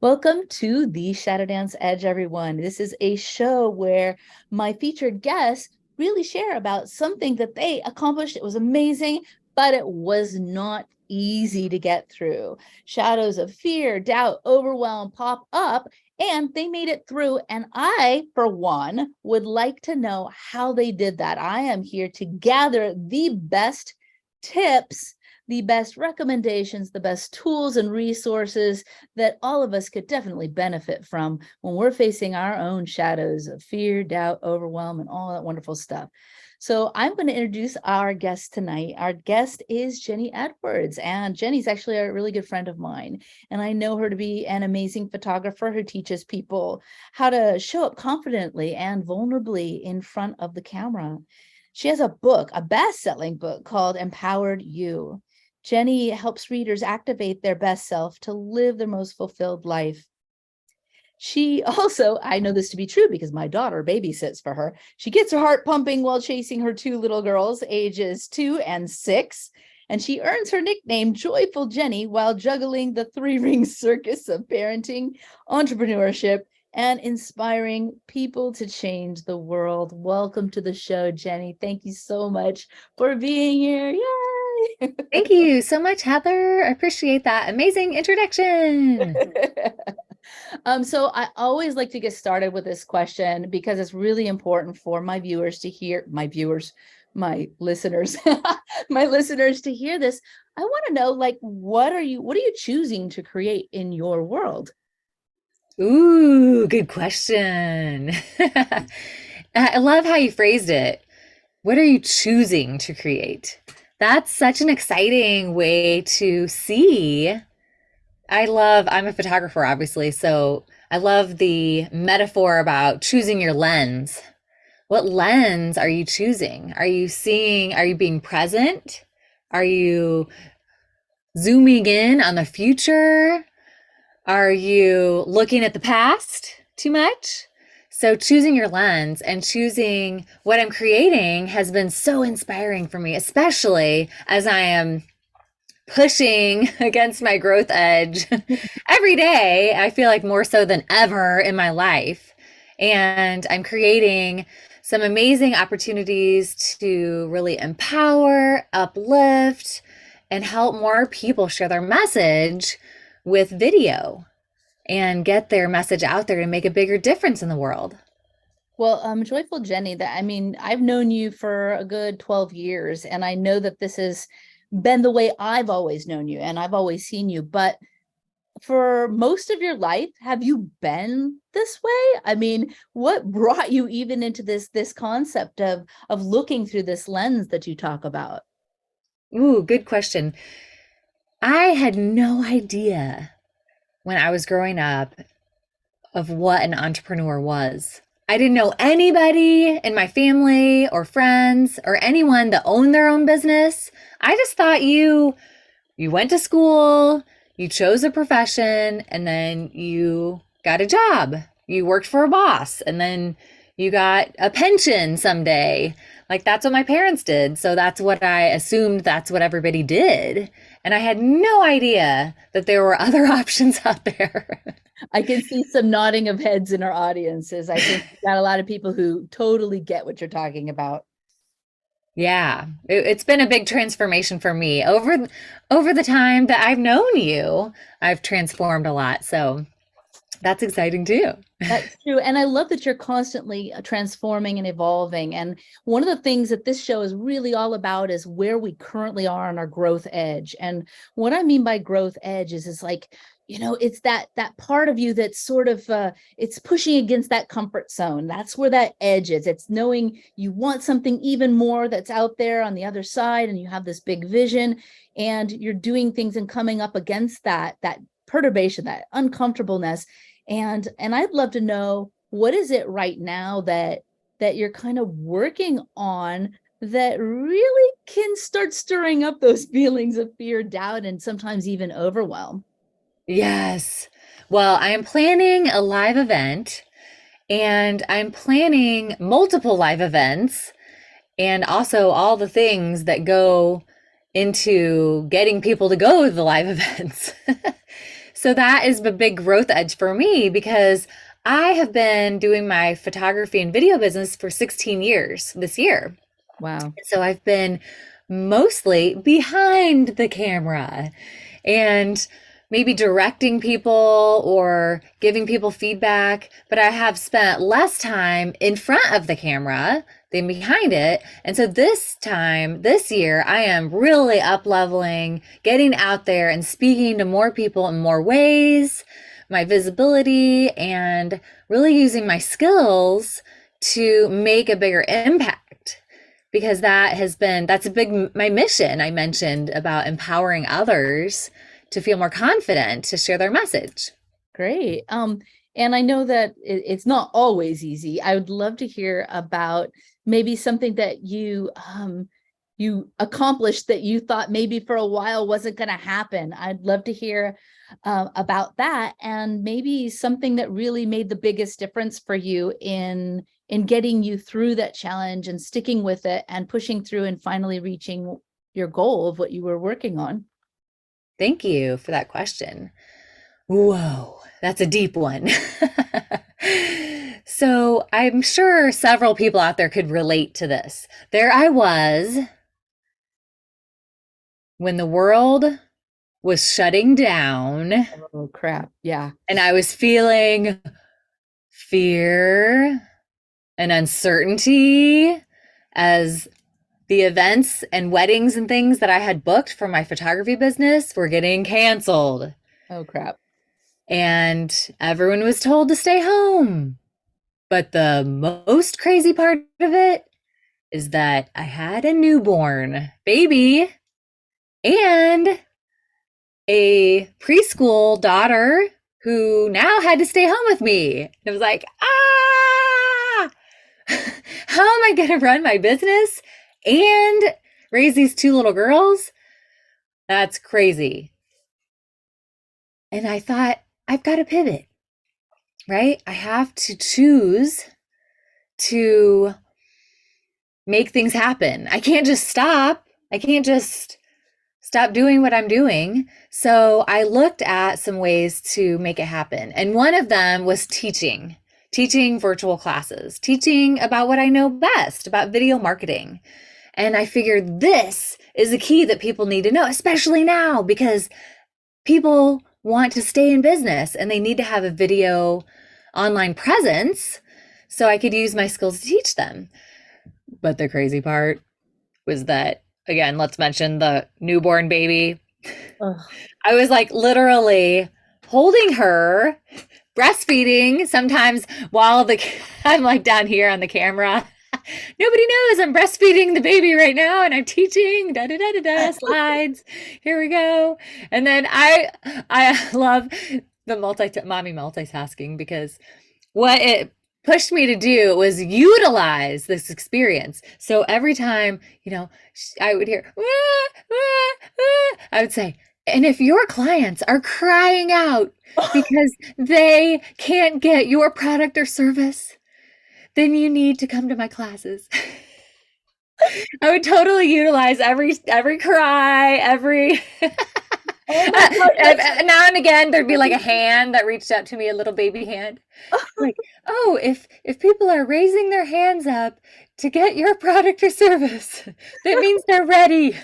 Welcome to the Shadow Dance Edge, everyone. This is a show where my featured guests really share about something that they accomplished. It was amazing, but it was not easy to get through. Shadows of fear, doubt, overwhelm pop up, and they made it through. And I, for one, would like to know how they did that. I am here to gather the best tips, the best recommendations, the best tools and resources that all of us could definitely benefit from when we're facing our own shadows of fear, doubt, overwhelm, and all that wonderful stuff. So I'm going to introduce our guest tonight. Our guest is Jennie Edwards, and Jennie's actually a really good friend of mine. And I know her to be an amazing photographer who teaches people how to show up confidently and vulnerably in front of the camera. She has a book, a best-selling book called Empowered You. Jennie helps readers activate their best self to live their most fulfilled life. She also, I know this to be true because my daughter babysits for her. She gets her heart pumping while chasing her two little girls, ages 2 and 6. And she earns her nickname, Joyful Jennie, while juggling the three-ring circus of parenting, entrepreneurship, and inspiring people to change the world. Welcome to the show, Jennie. Thank you so much for being here. Yay! Thank you so much, Heather. I appreciate that amazing introduction. So I always like to get started with this question because it's really important for my viewers to hear, my listeners, my listeners to hear this. I want to know, like, what are you choosing to create in your world? Ooh, good question. I love how you phrased it. What are you choosing to create? That's such an exciting way to see. I'm a photographer, obviously, so I love the metaphor about choosing your lens. What lens are you choosing? Are you being present? Are you zooming in on the future? Are you looking at the past too much? So choosing your lens and choosing what I'm creating has been so inspiring for me, especially as I am pushing against my growth edge every day. I feel like more so than ever in my life. And I'm creating some amazing opportunities to really empower, uplift, and help more people share their message with video and get their message out there and make a bigger difference in the world. Well, Joyful Jennie, I've known you for a good 12 years, and I know that this has been the way I've always known you and I've always seen you. But for most of your life, have you been this way? I mean, what brought you even into this concept of looking through this lens that you talk about? Ooh, good question. I had no idea when I was growing up of what an entrepreneur was. I didn't know anybody in my family or friends or anyone that owned their own business. I just thought you went to school, you chose a profession, and then you got a job. You worked for a boss, and then you got a pension someday. Like that's what my parents did. So that's what I assumed that's what everybody did. And I had no idea that there were other options out there. I can see some nodding of heads in our audiences. I think we've got a lot of people who totally get what you're talking about. Yeah, it's been a big transformation for me over the time that I've known you. I've transformed a lot, so that's exciting too. That's true. And I love that you're constantly transforming and evolving. And one of the things that this show is really all about is where we currently are on our growth edge. And what I mean by growth edge is like, it's that part of you that's sort of it's pushing against that comfort zone. That's where that edge is. It's knowing you want something even more that's out there on the other side, and you have this big vision, and you're doing things and coming up against that perturbation, that uncomfortableness. And I'd love to know, what is it right now that you're kind of working on that really can start stirring up those feelings of fear, doubt, and sometimes even overwhelm? Yes. Well, I am planning a live event and I'm planning multiple live events and also all the things that go into getting people to go to the live events. So that is the big growth edge for me because I have been doing my photography and video business for 16 years this year. Wow. So I've been mostly behind the camera and maybe directing people or giving people feedback, but I have spent less time in front of the camera than behind it. And so this time, this year, I am really up leveling, getting out there and speaking to more people in more ways, my visibility, and really using my skills to make a bigger impact because that's a big my mission I mentioned about empowering others to feel more confident to share their message. Great. And I know that it's not always easy. I would love to hear about maybe something that you accomplished that you thought maybe for a while wasn't going to happen. I'd love to hear about that, and maybe something that really made the biggest difference for you in getting you through that challenge and sticking with it and pushing through and finally reaching your goal of what you were working on. Thank you for that question. Whoa, that's a deep one. So I'm sure several people out there could relate to this. There I was when the world was shutting down Oh, crap. Yeah. and I was feeling fear and uncertainty as the events and weddings and things that I had booked for my photography business were getting canceled. Oh, crap. And everyone was told to stay home. But the most crazy part of it is that I had a newborn baby and a preschool daughter who now had to stay home with me. And it was like, ah, how am I going to run my business and raise these two little girls? That's crazy. And I thought, I've got to pivot, right? I have to choose to make things happen. I can't just stop. I can't just stop doing what I'm doing. So I looked at some ways to make it happen. And one of them was teaching virtual classes, teaching about what I know best about video marketing. And I figured this is a key that people need to know, especially now, because people want to stay in business and they need to have a video online presence. So I could use my skills to teach them. But the crazy part was that, again, let's mention the newborn baby. Ugh. I was like literally holding her, breastfeeding sometimes while I'm like down here on the camera. Nobody knows I'm breastfeeding the baby right now and I'm teaching da da da da da slides. Here we go. And then I love the mommy multitasking because what it pushed me to do was utilize this experience. So every time, I would hear, I would say, and if your clients are crying out because they can't get your product or service, then you need to come to my classes. I would totally utilize every cry, every Oh my God, now and again there'd be like a hand that reached out to me, a little baby hand. Like, oh, if people are raising their hands up to get your product or service, that means they're ready.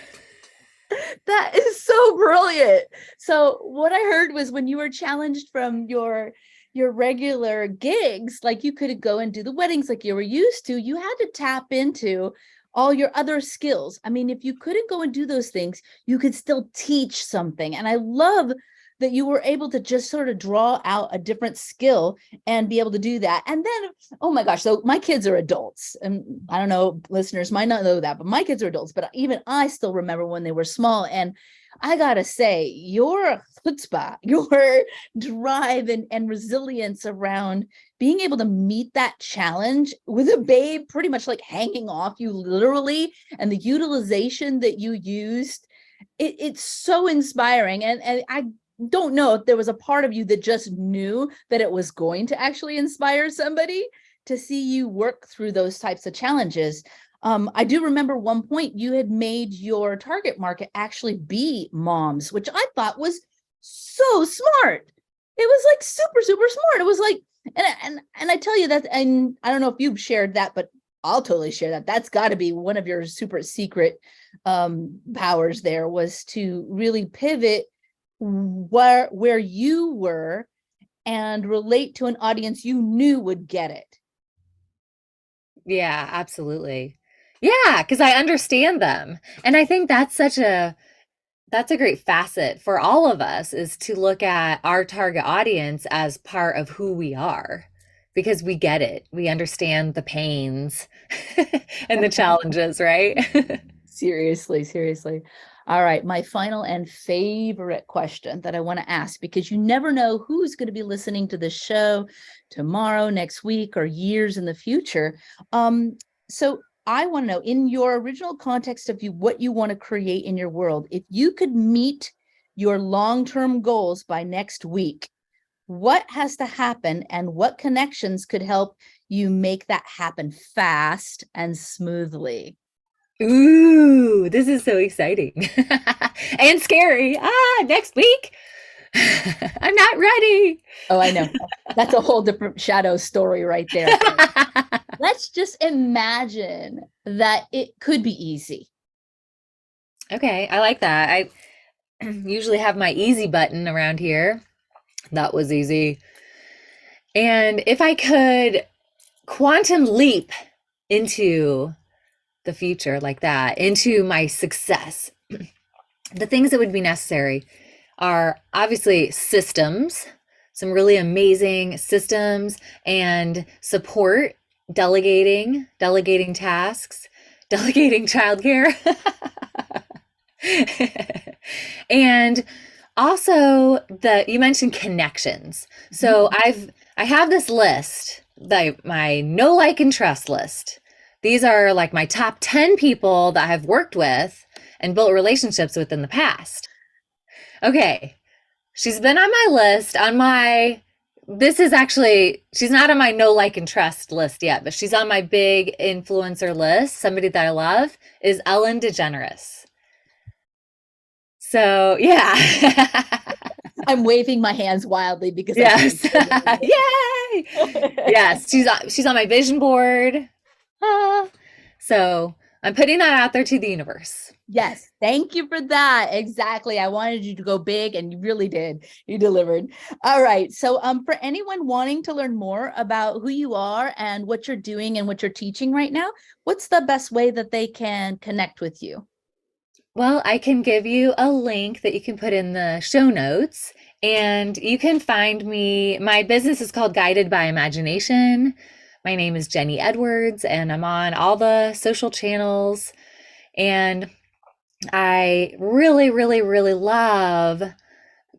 that is so brilliant. So what I heard was when you were challenged from your regular gigs, like you couldn't go and do the weddings like you were used to, you had to tap into all your other skills. I mean, if you couldn't go and do those things, you could still teach something. And I love that you were able to just sort of draw out a different skill and be able to do that. And then, oh my gosh, so my kids are adults. And I don't know, listeners might not know that, but my kids are adults. But even I still remember when they were small. And I gotta say, your chutzpah, your drive and resilience around being able to meet that challenge with a babe pretty much like hanging off you literally, and the utilization that you used, it's so inspiring. And I don't know if there was a part of you that just knew that it was going to actually inspire somebody to see you work through those types of challenges. I do remember one point you had made your target market actually be moms, which I thought was so smart. It was like super, super smart. It was like, and I tell you that, and I don't know if you've shared that, but I'll totally share that. That's got to be one of your super secret powers there, was to really pivot where you were and relate to an audience you knew would get it. Yeah, absolutely. Yeah, because I understand them. And I think that's a great facet for all of us, is to look at our target audience as part of who we are, because we get it. We understand the pains and the challenges, right? Seriously, seriously. All right, my final and favorite question that I want to ask, because you never know who's going to be listening to this show tomorrow, next week, or years in the future. So I want to know, in your original context of what you want to create in your world, if you could meet your long-term goals by next week, what has to happen and what connections could help you make that happen fast and smoothly? Ooh, this is so exciting and scary. Next week. I'm not ready. Oh, I know. That's a whole different shadow story right there. But let's just imagine that it could be easy. Okay, I like that. I usually have my easy button around here. That was easy. And if I could quantum leap into the future like that, into my success, the things that would be necessary are obviously systems, some really amazing systems and support, delegating tasks, delegating childcare. And also, the you mentioned connections. So I have this list, my know, like, and trust list. These are like my top 10 people that I've worked with and built relationships with in the past. Okay, she's been on my list, this is actually, she's not on my know, like, and trust list yet, but she's on my big influencer list. Somebody that I love is Ellen DeGeneres. So, yeah. I'm waving my hands wildly because Yes. Yay. Yes, she's on my vision board. Ah. So, I'm putting that out there to the universe. Yes, thank you for that. Exactly. I wanted you to go big and you really did. You delivered. All right. So for anyone wanting to learn more about who you are and what you're doing and what you're teaching right now, what's the best way that they can connect with you? Well, I can give you a link that you can put in the show notes, and you can find me. My business is called Guided by Imagination. My name is Jennie Edwards, and I'm on all the social channels. And I really, really, really love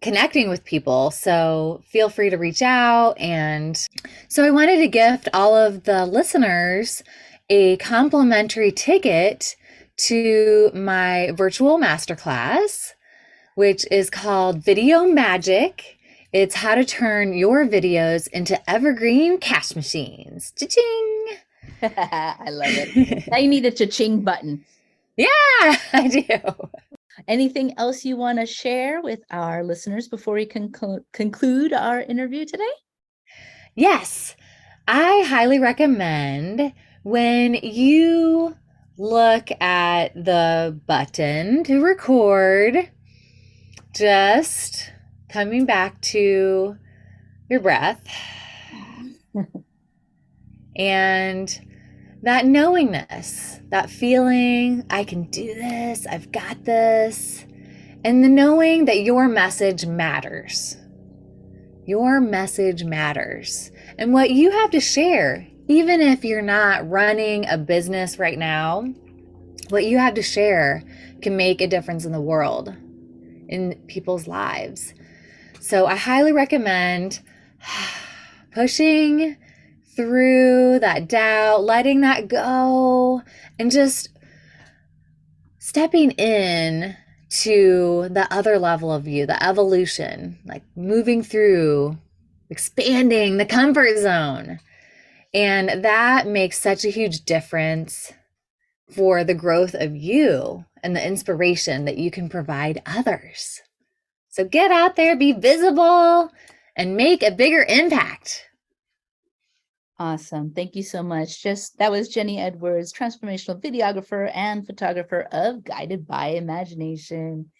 connecting with people. So feel free to reach out. And so I wanted to gift all of the listeners a complimentary ticket to my virtual masterclass, which is called Video Magic. It's how to turn your videos into evergreen cash machines. Cha-ching! I love it. Now you need a cha-ching button. Yeah, I do. Anything else you want to share with our listeners before we conclude our interview today? Yes, I highly recommend, when you look at the button to record, just coming back to your breath and that knowingness, that feeling, I can do this, I've got this, and the knowing that your message matters. Your message matters. And what you have to share, even if you're not running a business right now, what you have to share can make a difference in the world, in people's lives. So I highly recommend pushing through that doubt, letting that go, and just stepping in to the other level of you, the evolution, like moving through, expanding the comfort zone. And that makes such a huge difference for the growth of you and the inspiration that you can provide others. So get out there, be visible, and make a bigger impact. Awesome. Thank you so much. That was Jennie Edwards, transformational videographer and photographer of Guided by Imagination.